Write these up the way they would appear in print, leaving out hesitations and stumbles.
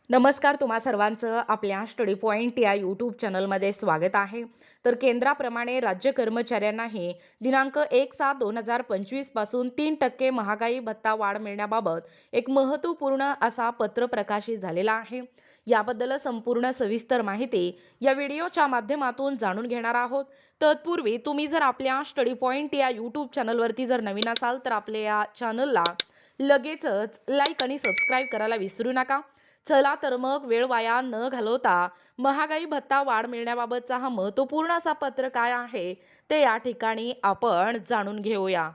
नमस्कार, तुम्हा सर्वांचं आपल्या स्टडी पॉइंट या यूट्यूब चॅनलमध्ये स्वागत आहे। तर केंद्राप्रमाणे राज्य कर्मचाऱ्यांनाही दिनांक 1/7/2025 पासून 3% महागाई भत्ता वाढ मिळण्याबाबत एक महत्त्वपूर्ण असा पत्र प्रकाशित झालेला आहे। याबद्दल संपूर्ण सविस्तर माहिती या व्हिडिओच्या माध्यमातून जाणून घेणार आहोत। तत्पूर्वी तुम्ही जर आपल्या स्टडी पॉइंट या यूट्यूब चॅनलवरती जर नवीन असाल तर आपल्या या चॅनलला लगेचच लाईक आणि सबस्क्राईब करायला विसरू नका। चला तर मग वेळ वाया न घालवता महागाई भत्ता वाढ मिळण्याबाबतचा हा महत्त्वपूर्ण असा पत्र काय आहे ते या ठिकाणी आपण जाणून घेऊया।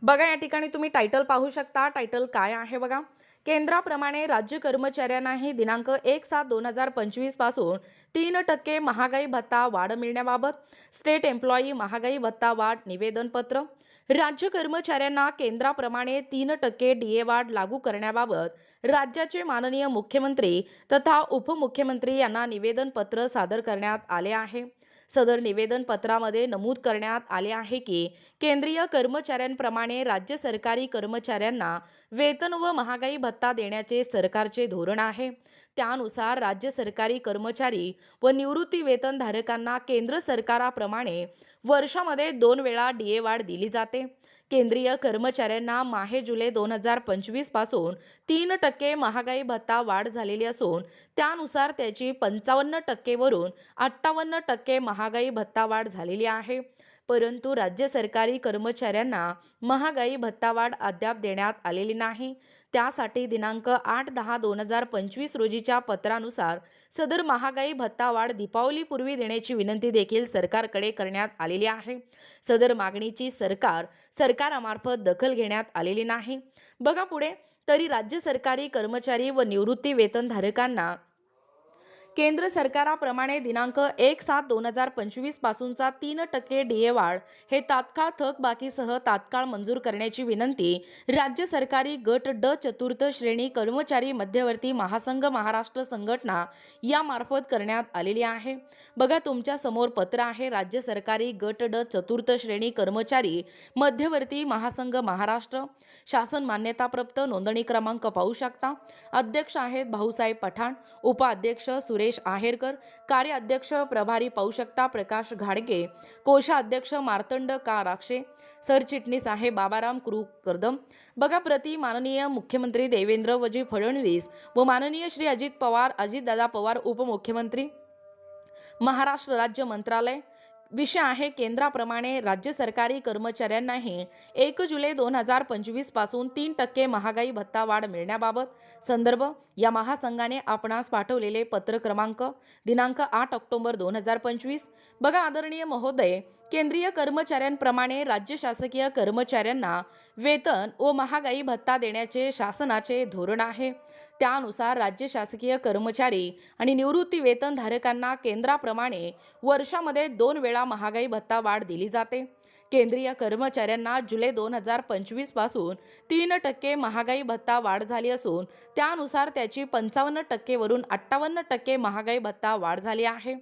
बघा, या ठिकाणी तुम्ही टायटल पाहू शकता। टायटल काय आहे बघा, केंद्राप्रमाणे राज्य कर्मचाऱ्यांनाही दिनांक 1/7/2025 पासून 3% महागाई भत्ता वाढ मिळण्याबाबत स्टेट एम्प्लॉई महागाई भत्ता वाढ निवेदन पत्र। राज्य कर्मचाऱ्यांना केंद्राप्रमाणे 3% डीए वाढ लागू करण्याबाबत राज्याचे माननीय मुख्यमंत्री तथा उपमुख्यमंत्री यांना निवेदन पत्र सादर करण्यात आले आहे। सदर निवेदन पत्रामध्ये नमूद करण्यात आले आहे की केंद्रीय कर्मचाऱ्यांप्रमाणे राज्य सरकारी कर्मचाऱ्यांना वेतन व महागाई भत्ता देण्याचे सरकारचे धोरण आहे। त्यानुसार राज्य सरकारी कर्मचारी व निवृत्ती वेतनधारकांना केंद्र सरकाराप्रमाणे वर्षामध्ये 2 वेळा डीए वाढ दिली जाते। केंद्रीय कर्मचाऱ्यांना माहे जुलै 2025 पासून 3% महागाई भत्ता वाढ झालेली असून त्यानुसार त्याची 55% वरून 58% महागाई भत्ता वाढ झालेली आहे। परंतु राज्य सरकारी कर्मचाऱ्यांना महागाई भत्ता वाढ अद्याप देण्यात आलेली नाही। त्यासाठी दिनांक 8/10/2025 रोजीच्या पत्रानुसार सदर महागाई भत्ता वाढ दीपावलीपूर्वी देण्याची विनंती देखील सरकारकडे करण्यात आलेली आहे। सदर मागणीची सरकारामार्फत दखल घेण्यात आलेली नाही। बघा पुढे, तरी राज्य सरकारी कर्मचारी व निवृत्ती वेतनधारकांना केंद्र सरकाराप्रमाणे दिनांक 1/7/2025 पासूनचा 3% डीए वाढ हे तात्काळ थकबाकीसह तात्काळ मंजूर करण्याची विनंती राज्य सरकारी गट ड चतुर्थ श्रेणी कर्मचारी मध्यवर्ती महासंघ महाराष्ट्र संघटना यामार्फत करण्यात आलेली आहे। बघा, तुमच्या समोर पत्र आहे। राज्य सरकारी गट ड चतुर्थ श्रेणी कर्मचारी मध्यवर्ती महासंघ महाराष्ट्र, शासन मान्यताप्राप्त, नोंदणी क्रमांक पाहू शकता। अध्यक्ष आहेत भाऊसाहेब पठाण, उपाध्यक्ष सुरेश आहेरकर, कार्याध्यक्ष प्रभारी पाहू शकता प्रकाश घाडगे, कोषाध्यक्ष मार्तंड का राक्षे, सरचिटणीस आहे बाबाराम कदम। बघा, प्रति माननीय मुख्यमंत्री देवेंद्रजी फडणवीस व माननीय श्री अजितदादा पवार उपमुख्यमंत्री, महाराष्ट्र राज्य मंत्रालय। विषय आहे केंद्राप्रमाणे राज्य सरकारी कर्मचाऱ्यांनाही 1 जुलै 2025 पासून 3% महागाई भत्ता वाढ मिळण्याबाबत संदर्भ या महासंघाने आपणास पाठवलेले पत्र क्रमांक दिनांक 8 ऑक्टोबर 2025। बघा आदरणीय महोदय, केंद्रीय कर्मचाऱ्यांप्रमाणे राज्य शासकीय कर्मचाऱ्यांना वेतन व महागाई भत्ता देण्याचे शासनाचे धोरण आहे। त्यानुसार राज्य शासकीय कर्मचारी आणि निवृत्ती वेतनधारकांना केंद्राप्रमाणे वर्षामध्ये 2 वेळा महागाई भत्ता वाढ दिली जाते। केंद्रीय कर्मचाऱ्यांना जुलै 2025 पासून 3% महागाई भत्ता वाढ झाली असून त्यानुसार त्याची 55% वरून 58% महागाई भत्ता वाढ झाली आहे।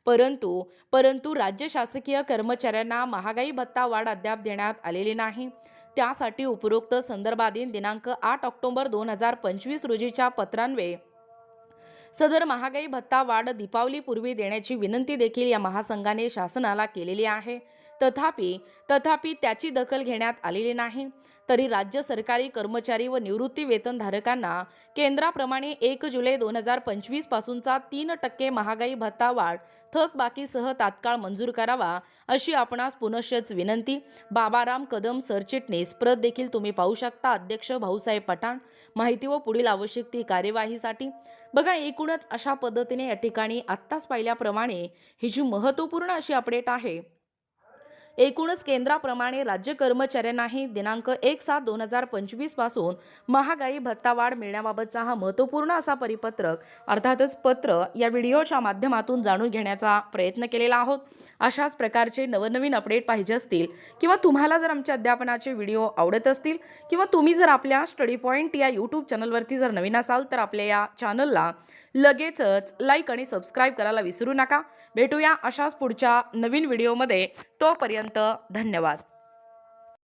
परंतु राज्य शासकीय कर्मचाऱ्यांना महागाई भत्ता वाढ अद्याप देण्यात आलेली नाही। त्यासाठी उपरोक्त संदर्भाधीन दिनांक 8 ऑक्टोबर 2025 रोजीच्या पत्रान्वये सदर महागाई भत्ता वाढ दीपावलीपूर्वी देण्याची विनंती देखील या महासंघाने शासनाला केलेली आहे। तथापि त्याची दखल घेण्यात आलेली नाही। तरी राज्य सरकारी कर्मचारी व निवृत्ती वेतनधारकांना केंद्राप्रमाणे 1 जुलै 2025 पासूनचा 3% महागाई भत्ता वाढ थकबाकीसह तात्काळ मंजूर करावा अशी आपणास पुनश्च विनंती। बाबाराम कदम, सरचिटणीस। प्रत देखील तुम्ही पाहू शकता अध्यक्ष भाऊसाहेब पठाण। माहिती व पुढील आवश्यक ती कार्यवाहीसाठी। बघा, एकूणच अशा पद्धतीने या ठिकाणी आत्ताच पाहिल्याप्रमाणे ही जी महत्त्वपूर्ण अशी अपडेट आहे, एकूणच केंद्राप्रमाणे राज्य कर्मचाऱ्यांनाही दिनांक 1/7/2025 पासून महागाई भत्ता वाढ मिळण्याबाबतचा हा महत्त्वपूर्ण असा परिपत्रक अर्थातच पत्र या व्हिडिओच्या माध्यमातून जाणून घेण्याचा प्रयत्न केलेला आहोत। अशाच प्रकारचे नवनवीन अपडेट पाहिजे असतील किंवा तुम्हाला जर आमच्या अध्यापनाचे व्हिडिओ आवडत असतील किंवा तुम्ही जर आपल्या स्टडी पॉइंट या यूट्यूब चॅनलवरती जर नवीन असाल तर आपल्या या चॅनलला लगेचच लाईक आणि सबस्क्राईब करायला विसरू नका। भेटूया अशाच पुढच्या नवीन व्हिडिओमध्ये। तोपर्यंत धन्यवाद।